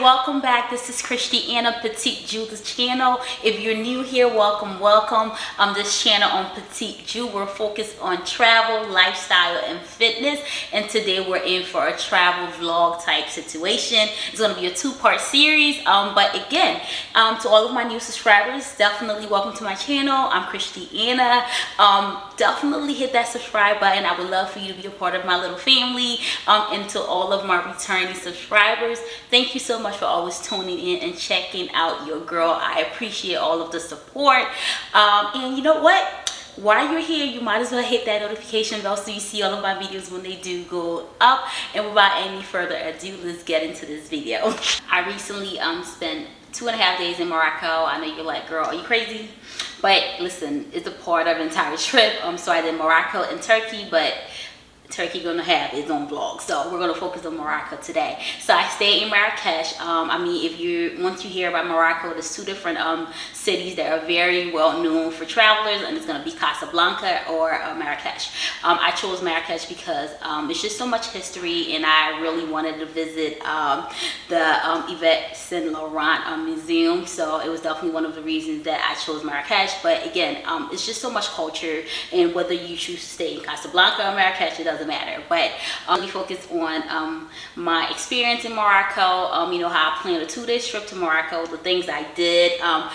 welcome back. This is Christiana Petite Jew's channel. If you're new here, welcome. This channel on Petite Jew, we're focused on travel, lifestyle, and fitness. And today we're in for a travel vlog type situation. It's going to be a two-part series. But again, to all of my new subscribers, definitely welcome to my channel. I'm Christiana. Definitely hit that subscribe button. I would love for you to be a part of my little family. And to all of my returning subscribers, thank you so much for always tuning in and checking out your girl. I appreciate all of the support. And you know what? While you're here, you might as well hit that notification bell so you see all of my videos when they do go up. And without any further ado, let's get into this video. I recently spent 2.5 days in Morocco. I know you're like, girl, are you crazy? But listen, it's a part of an entire trip. So I did Morocco and Turkey, but Turkey gonna have its own vlog, so we're gonna focus on Morocco today. So I stayed in Marrakesh. Once you hear about Morocco, there's two different cities that are very well known for travelers, and it's gonna be Casablanca or Marrakesh. I chose Marrakesh because it's just so much history, and I really wanted to visit the Yves Saint Laurent museum. So it was definitely one of the reasons that I chose Marrakesh. But again, it's just so much culture, and whether you choose to stay in Casablanca or Marrakesh, it doesn't matter. But we focus on my experience in Morocco, how I planned a 2-day trip to Morocco, the things I did, and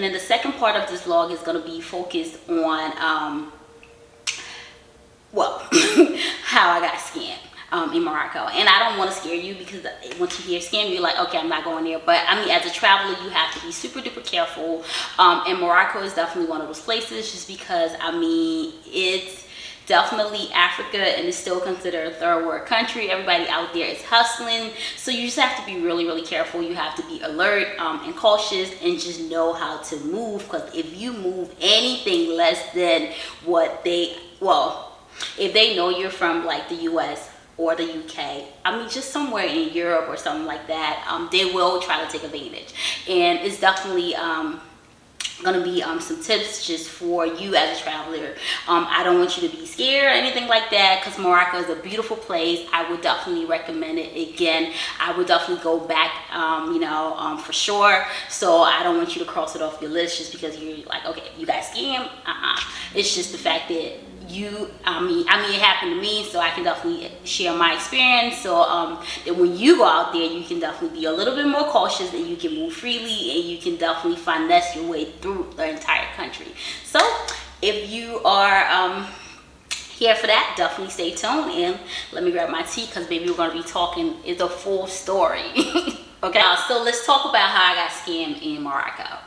then the second part of this vlog is going to be focused on how I got scammed in Morocco. And I don't want to scare you, because once you hear scam, you're like, okay, I'm not going there. But as a traveler, you have to be super duper careful, and Morocco is definitely one of those places, just because it's definitely Africa, and it's still considered a third world country. Everybody out there is hustling, so you just have to be really, really careful. You have to be alert and cautious, and just know how to move, because if you move anything less than what if they know you're from like the US or the UK, just somewhere in Europe or something like that, they will try to take advantage. And it's definitely gonna be some tips just for you as a traveler. I don't want you to be scared or anything like that, because Morocco is a beautiful place. I would definitely recommend it again. I would definitely go back, for sure. So I don't want you to cross it off your list just because you're like, okay, you got scammed. It's just the fact that it happened to me, so I can definitely share my experience, so that when you go out there, you can definitely be a little bit more cautious, and you can move freely, and you can definitely finesse your way through the entire country. So if you are here for that, definitely stay tuned, and let me grab my tea, because baby, we're going to be talking, it's a full story. Okay, so let's talk about how I got scammed in Morocco.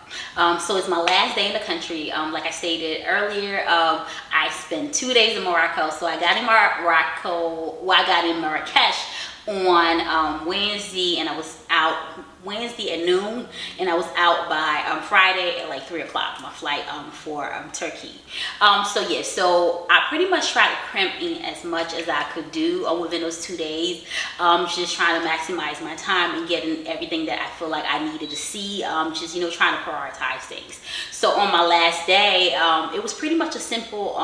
So it's my last day in the country. Like I stated earlier, I spent 2 days in Morocco. So I got in Marrakesh on Wednesday, and I was out Wednesday at noon, and I was out by Friday at like 3 o'clock, my flight for Turkey. So I pretty much tried to cramp in as much as I could do within those 2 days, just trying to maximize my time and getting everything that I feel like I needed to see, trying to prioritize things. So on my last day, it was pretty much a simple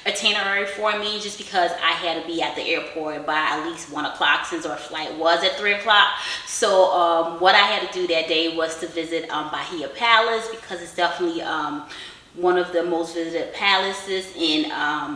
itinerary for me, just because I had to be at the airport by at least 1 o'clock, since our flight was at 3 o'clock. So what I had to do that day was to visit Bahia Palace, because it's definitely one of the most visited palaces in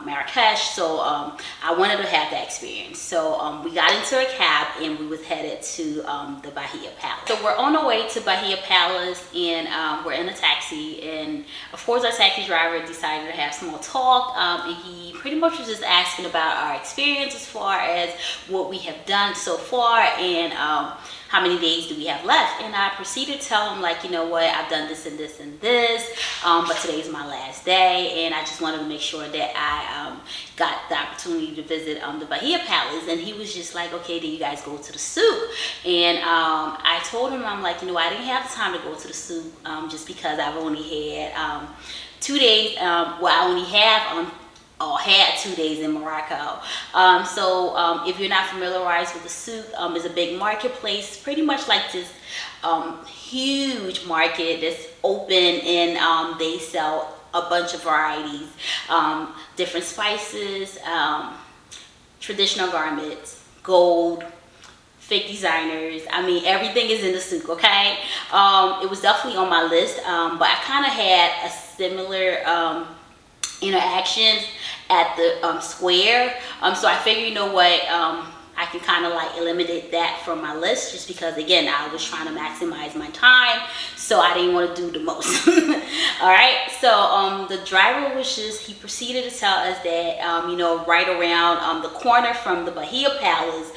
Marrakesh. So I wanted to have that experience. So we got into a cab, and we was headed to the Bahia Palace. So we're on our way to Bahia Palace, and we're in a taxi, and of course our taxi driver decided to have small talk, and he pretty much was just asking about our experience as far as what we have done so far, and how many days do we have left. And I proceeded to tell him, like, you know what, I've done this and this and this, but today's my last day, and I just wanted to make sure that I got the opportunity to visit the Bahia Palace. And he was just like, okay, then you guys go to the souk. And I told him, I'm like, I didn't have the time to go to the souk, just because I've only had 2 days. I only have had 2 days in Morocco. If you're not familiarized with the souk, it's a big marketplace, pretty much like this huge market that's open, and they sell a bunch of varieties, different spices, traditional garments, gold, fake designers. I mean, everything is in the souk, okay? It was definitely on my list, but I kind of had a similar interactions at the square. So I figured, you know what, I can kind of like eliminate that from my list, just because again I was trying to maximize my time, so I didn't want to do the most. All right, so the driver was just, he proceeded to tell us that you know, right around the corner from the Bahia Palace,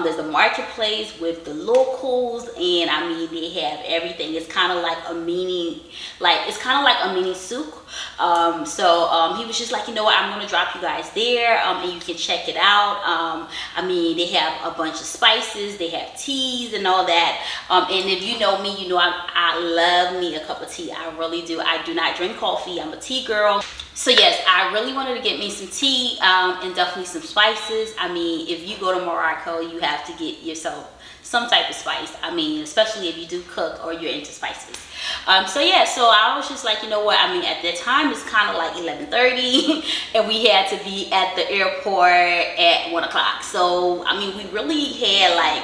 there's a marketplace with the locals, and I mean, they have everything. It's kind of like a mini, souk. So he was just like, you know what, I'm gonna drop you guys there, and you can check it out. I mean, they have a bunch of spices, they have teas and all that. And if you know me, you know I love me a cup of tea. I really do. I do not drink coffee. I'm a tea girl. So yes, I really wanted to get me some tea, and definitely some spices. I mean, if you go to Morocco, you have to get yourself some type of spice. I mean, especially if you do cook or you're into spices. So yeah, so I was just like, you know what, I mean, at that time it's kind of like 11:30 and we had to be at the airport at 1 o'clock. So I mean, we really had like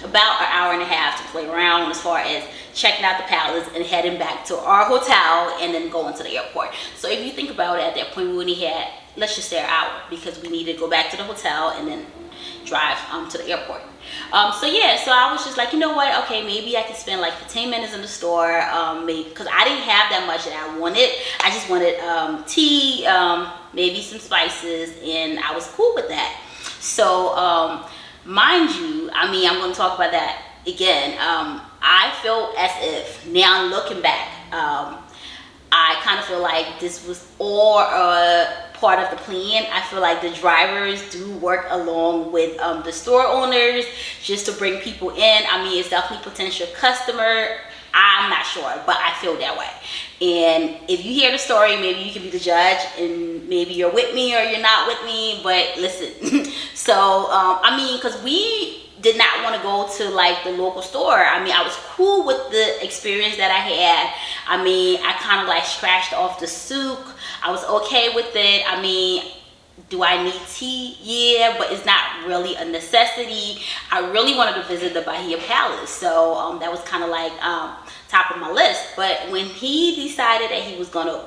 about an hour and a half to play around as far as checking out the palace and heading back to our hotel and then going to the airport. So if you think about it, at that point we only had, let's just say, an hour, because we needed to go back to the hotel and then drive to the airport. So yeah, so I was just like, you know what, okay, maybe I can spend like 15 minutes in the store, maybe, because I didn't have that much that I wanted. I just wanted tea, maybe some spices, and I was cool with that. So mind you, I mean, I'm going to talk about that again. I felt as if, now looking back, I kind of feel like this was all part of the plan. I feel like the drivers do work along with the store owners just to bring people in. I mean, it's definitely potential customer. I'm not sure, but I feel that way. And if you hear the story, maybe you can be the judge, and maybe you're with me or you're not with me, but listen. So, I mean, because we did not want to go to like the local store. I mean, I was cool with the experience that I had. I mean, I kind of like scratched off the souk. I was okay with it. I mean, do I need tea? Yeah, but it's not really a necessity. I really wanted to visit the Bahia Palace, so that was kind of like top of my list. But when he decided that he was gonna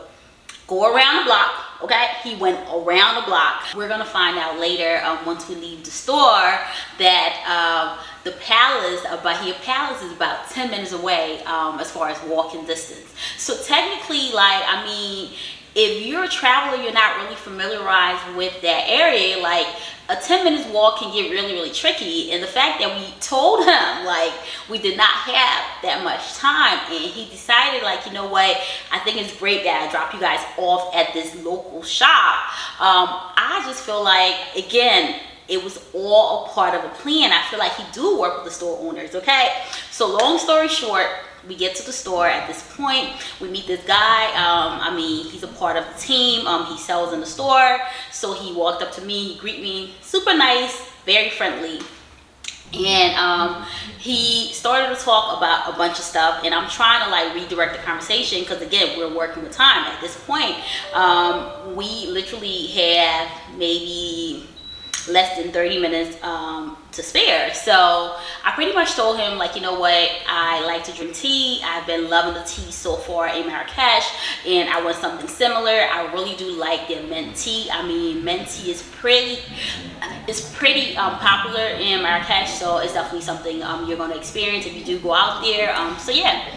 go around the block, okay, he went around the block. We're gonna find out later, once we leave the store, that the palace, Bahia Palace, is about 10 minutes away as far as walking distance. So technically, like, I mean, if you're a traveler, you're not really familiarized with that area, like a 10 minutes walk can get really, really tricky. And the fact that we told him like we did not have that much time, and he decided like, you know what, I think it's great that I drop you guys off at this local shop. I just feel like, again, it was all a part of a plan. I feel like he do work with the store owners, okay? So long story short, we get to the store. At this point, we meet this guy. I mean, he's a part of the team. He sells in the store. So he walked up to me, he greeted me, super nice, very friendly. And he started to talk about a bunch of stuff, and I'm trying to like redirect the conversation because again, we're working with time. At this point, we literally have maybe less than 30 minutes to spare. So I pretty much told him like, you know what, I like to drink tea. I've been loving the tea so far in Marrakesh, and I want something similar. I really do like their mint tea. I mean, mint tea is pretty popular in Marrakesh, so it's definitely something you're going to experience if you do go out there. So yeah.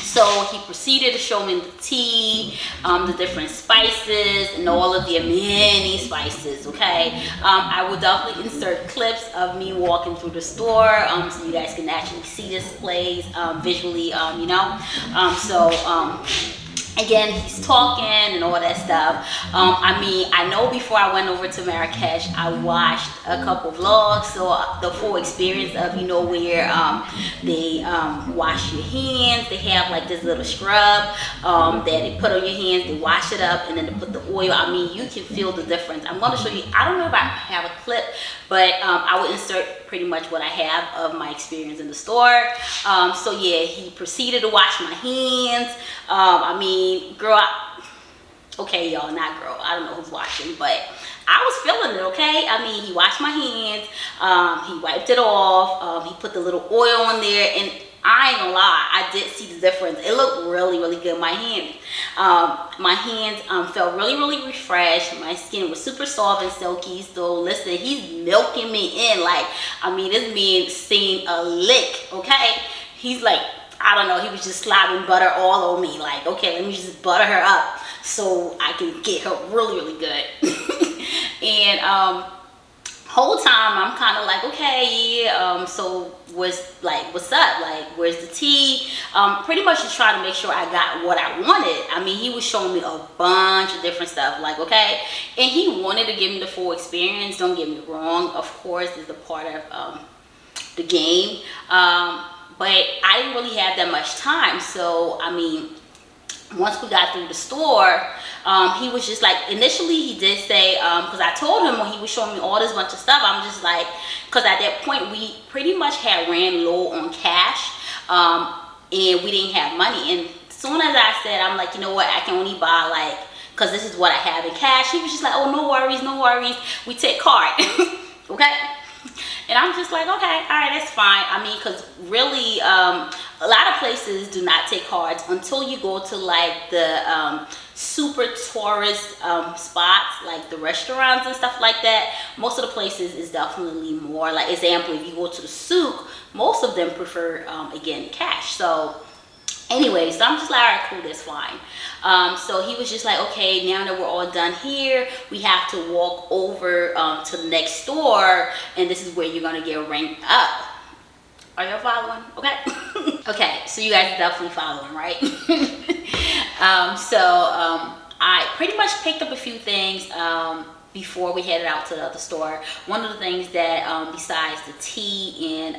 So he proceeded to show me the tea, the different spices, and all of the many spices, okay? I will definitely insert clips of me walking through the store so you guys can actually see displays visually, you know? Again, he's talking and all that stuff. I mean, I know before I went over to Marrakesh, I watched a couple vlogs, so the full experience of, you know, where they wash your hands. They have like this little scrub that they put on your hands, they wash it up, and then they put the oil. I mean, you can feel the difference. I'm going to show you, I don't know if I have a clip, but I will insert pretty much what I have of my experience in the store. So yeah, he proceeded to wash my hands. I mean, girl, Okay, y'all, not girl. I don't know who's watching, but I was feeling it, okay? I mean, he washed my hands, he wiped it off, he put the little oil on there, and I ain't gonna lie, I did see the difference. It looked really, really good. My hands felt really, really refreshed. My skin was super soft and silky. So listen, he's milking me in. Like, I mean, this man seen a lick, okay? He's like, I don't know, he was just slobbing butter all over me. Like, okay, let me just butter her up so I can get her really, really good. And whole time I'm kind of like, okay, yeah, so what's up, like, where's the tea? Pretty much just trying to make sure I got what I wanted. I mean, he was showing me a bunch of different stuff, like, okay, and he wanted to give me the full experience. Don't get me wrong, of course, it's a part of the game, but I didn't really have that much time. So I mean, once we got through the store, he was just like, initially he did say, because I told him when he was showing me all this bunch of stuff, I'm just like, because at that point we pretty much had ran low on cash, and we didn't have money. And as soon as I said, I'm like, you know what, I can only buy like, because this is what I have in cash, he was just like, oh, no worries, we take card. Okay. And I'm just like, okay, all right, that's fine. I mean, because really, a lot of places do not take cards until you go to like the super tourist spots, like the restaurants and stuff like that. Most of the places is definitely more like, example, if you go to the souk, most of them prefer, again, cash. So anyway, so I'm just like, all right, cool, that's fine. So he was just like, okay, now that we're all done here, we have to walk over to the next store, and this is where you're gonna get ranked up. Are y'all following? Okay. Okay, so you guys are definitely following, right? I pretty much picked up a few things before we headed out to the other store. One of the things that, besides the tea and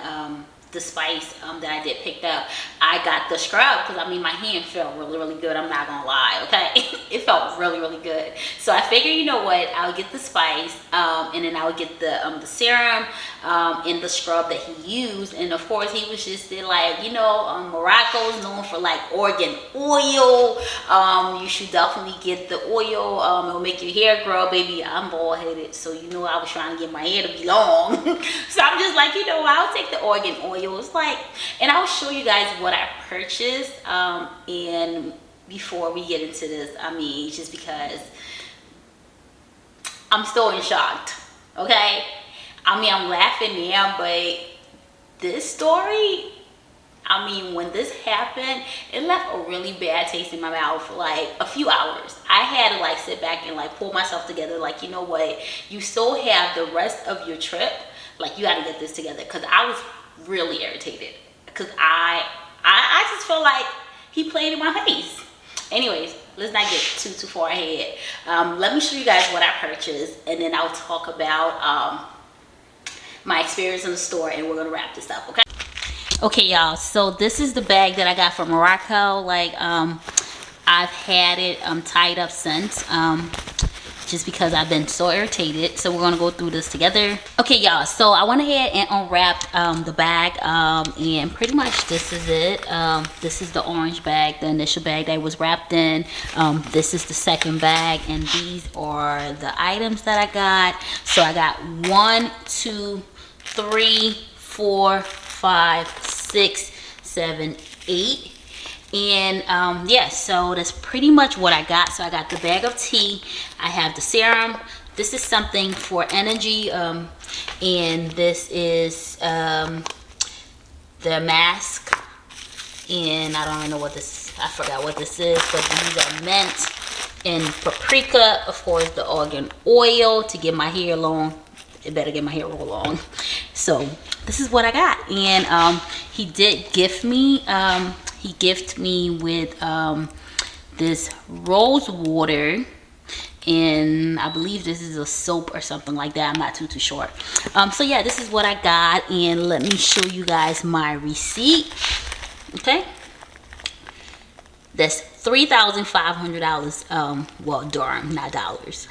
the spice that I did pick up, I got the scrub, because I mean, my hand felt really, really good. I'm not gonna lie, okay? It felt really, really good. So I figured, you know what, I'll get the spice, and then I'll get the serum and the scrub that he used. And of course, he was just like, you know, Morocco is known for like organ oil. You should definitely get the oil. It'll make your hair grow, baby. I'm bald headed, so you know I was trying to get my hair to be long. So I'm just like, you know, I'll take the organ oil. It's like, and I'll show you guys what I purchased, and before we get into this, I mean, just because I'm still in shock, okay? I mean, I'm laughing now, but this story, I mean, when this happened, it left a really bad taste in my mouth for like a few hours. I had to like sit back and like pull myself together, like, you know what, you still have the rest of your trip, like, you got to get this together, because I was really irritated, because I just feel like he played in my face. Anyways, let's not get too far ahead. Let me show you guys what I purchased, and then I'll talk about my experience in the store, and we're gonna wrap this up. Okay, y'all, so this is the bag that I got from Morocco. Like, I've had it tied up since, just because I've been so irritated. So we're gonna go through this together. Okay, y'all, so I went ahead and unwrapped the bag, and pretty much this is it. This is the orange bag, the initial bag that it was wrapped in. This is the second bag, and these are the items that I got. So I got 1, 2, 3, 4, 5, 6, 7, 8. And yeah, so that's pretty much what I got. So I got the bag of tea, I have the serum, this is something for energy, and this is the mask, and I don't know what this is, I forgot what this is, but these are mint and paprika. Of course, the organ oil to get my hair long. It better get my hair real long. So this is what I got. And he did gift me, he gifted me with this rose water, and I believe this is a soap or something like that. I'm not too sure. So yeah, this is what I got, and let me show you guys my receipt. Okay, that's $3,500. Well, dirham, not dollars.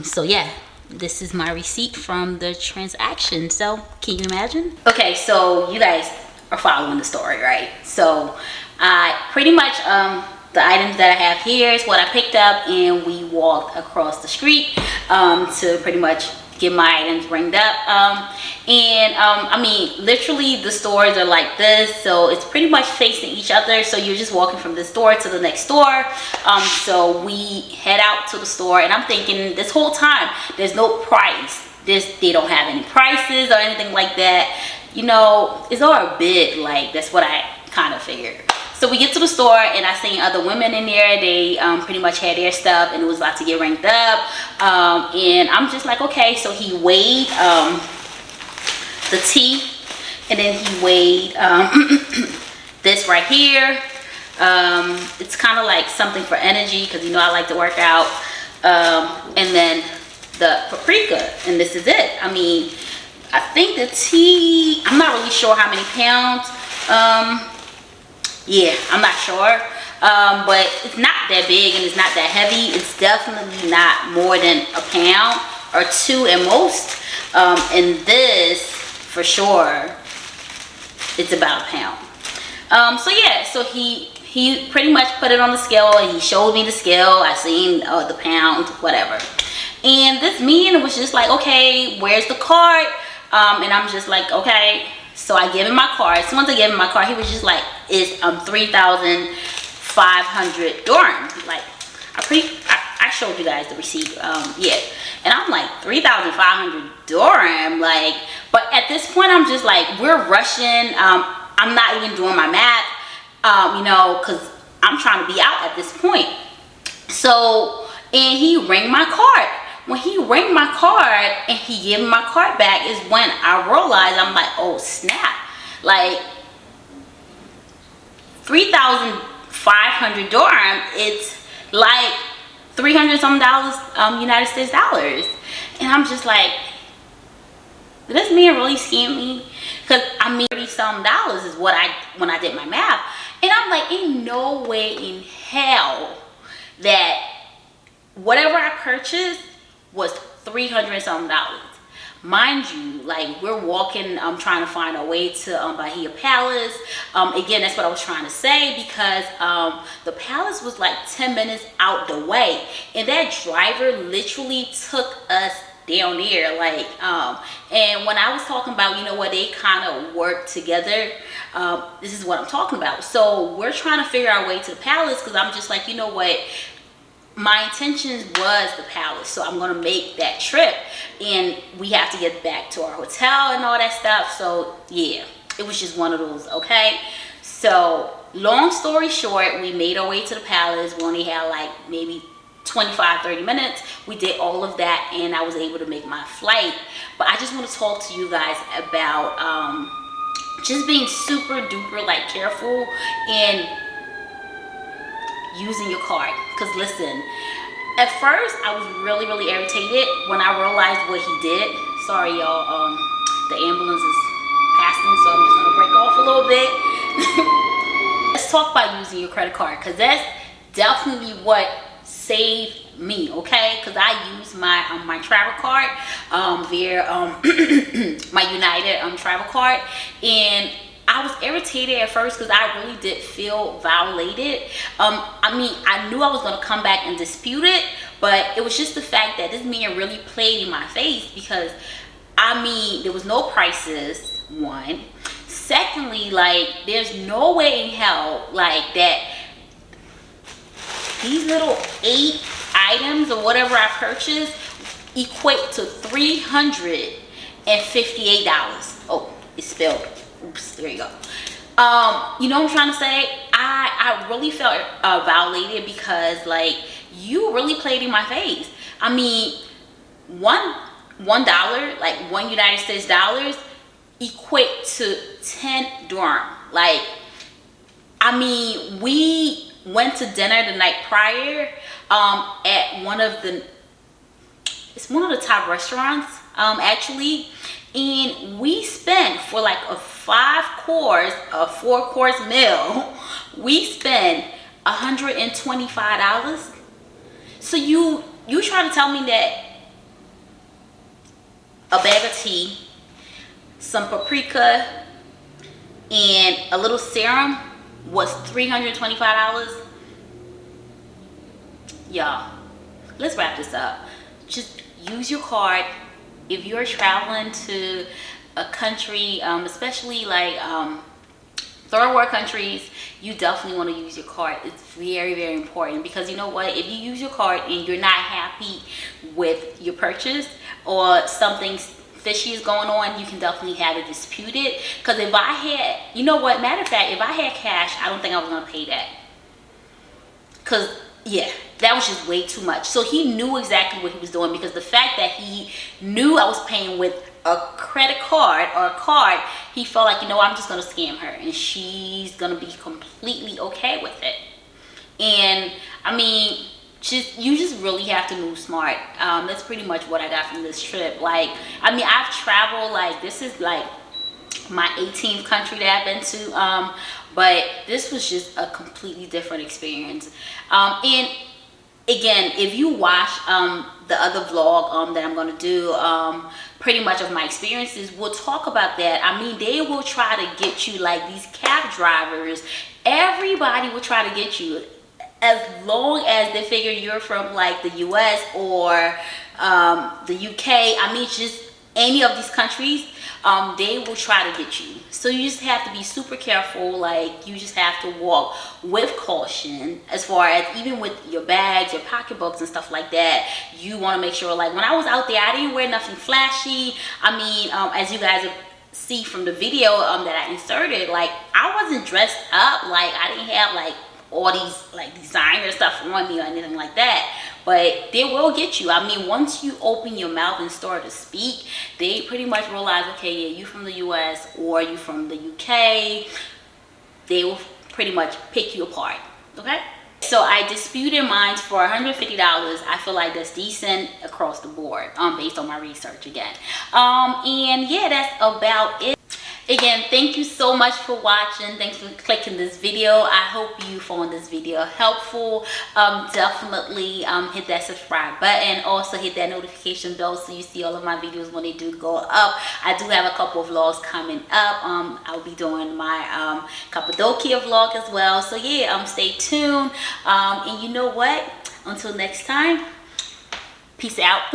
So yeah, this is my receipt from the transaction. So can you imagine? Okay, so you guys are following the story, right? So I pretty much the items that I have here is what I picked up, and we walked across the street to pretty much get my items ringed up. I mean, literally the stores are like this, so it's pretty much facing each other, so you're just walking from this store to the next store. So we head out to the store, and I'm thinking this whole time there's no price. They don't have any prices or anything like that. You know, it's all a bit like, that's what I kind of figured. So we get to the store, and I seen other women in there. They pretty much had their stuff, and it was about to get ranked up. And I'm just like, okay. So he weighed the tea, and then he weighed this right here. It's kind of like something for energy, because you know I like to work out. And then the paprika, and this is it. I mean, I think the tea, I'm not really sure how many pounds. Yeah, I'm not sure, but it's not that big and it's not that heavy. It's definitely not more than a pound or two at most. And this, for sure, it's about a pound. So yeah, so he pretty much put it on the scale, and he showed me the scale. I seen the pound, whatever. And this man was just like, okay, where's the card? And I'm just like, okay. So I give him my card. As soon as I gave him my card, he was just like, it's 3,500 dirham. Like, I showed you guys the receipt. Yeah. And I'm like, 3,500 dirham. Like, but at this point, I'm just like, we're rushing. I'm not even doing my math, you know, because I'm trying to be out at this point. So, and he rang my card. When he rang my card and he gave me my card back is when I realized, I'm like, oh snap, like 3,500 dirham, it's like 300 something dollars, United States dollars. And I'm just like, did this man really scam me? Because I mean, 30 some dollars is what when I did my math. And I'm like, ain't no way in hell that whatever I purchased was 300 something dollars. Mind you, like, we're walking, trying to find our way to Bahia Palace. Again, that's what I was trying to say, because the palace was like 10 minutes out the way, and that driver literally took us down there, like, and when I was talking about, you know what, they kind of work together, this is what I'm talking about. So we're trying to figure our way to the palace, because I'm just like, you know what, my intentions was the palace, so I'm gonna make that trip, and we have to get back to our hotel and all that stuff. So yeah, it was just one of those. Okay, so long story short, we made our way to the palace. We only had like maybe 25-30 minutes. We did all of that, and I was able to make my flight. But I just want to talk to you guys about just being super duper like careful and using your card. Because listen, at first I was really irritated when I realized what he did. Sorry y'all, the ambulance is passing, so I'm just gonna break off a little bit. Let's talk about using your credit card, because that's definitely what saved me. Okay, because I use my my travel card via my United travel card, and I was irritated at first because I really did feel violated. I mean, I knew I was going to come back and dispute it, but it was just the fact that this man really played in my face, because I mean, there was no prices, one. Secondly, like, there's no way in hell like that these little 8 items or whatever I purchased equate to $358. Oh, it's spelled. Oops, there you go. You know what I'm trying to say? I really felt violated, because like, you really played in my face. I mean, $1, like $1 United States dollars, equate to 10 dirham. Like, I mean, we went to dinner the night prior at one of the top restaurants actually, and we spent for like a 4-course meal, we spent $125. So you trying to tell me that a bag of tea, some paprika, and a little serum was $325? y'all, let's wrap this up. Just use your card. If you're traveling to a country, especially like third world countries, you definitely want to use your card. It's very, very important, because you know what, if you use your card and you're not happy with your purchase, or something fishy is going on, you can definitely have it disputed. Because if I had, you know what, matter of fact, if I had cash, I don't think I was going to pay that, because yeah, that was just way too much. So he knew exactly what he was doing, because the fact that he knew I was paying with a credit card or a card, he felt like, you know, I'm just gonna scam her and she's gonna be completely okay with it. And I mean, you just really have to move smart. That's pretty much what I got from this trip. Like, I mean, I've traveled, like, this is like my 18th country that I've been to, but this was just a completely different experience. And again, if you watch the other vlog that I'm gonna do, pretty much of my experiences, we'll talk about that. I mean, they will try to get you, like these cab drivers, everybody will try to get you, as long as they figure you're from like the US or the UK. I mean, just any of these countries, they will try to get you. So you just have to be super careful. Like, you just have to walk with caution, as far as even with your bags, your pocketbooks and stuff like that. You want to make sure, like when I was out there, I didn't wear nothing flashy. I mean, as you guys see from the video that I inserted, like I wasn't dressed up, like I didn't have like all these like designer stuff on me or anything like that. But they will get you. I mean, once you open your mouth and start to speak, they pretty much realize, okay, yeah, you from the US or you from the UK. They will pretty much pick you apart, okay? So I disputed mine for $150. I feel like that's decent across the board, based on my research again. And yeah, that's about it. Again, thank you so much for watching. Thanks for clicking this video. I hope you found this video helpful. Definitely hit that subscribe button. Also hit that notification bell so you see all of my videos when they do go up. I do have a couple of vlogs coming up. I'll be doing my Cappadocia vlog as well. So yeah, stay tuned. And you know what? Until next time, peace out.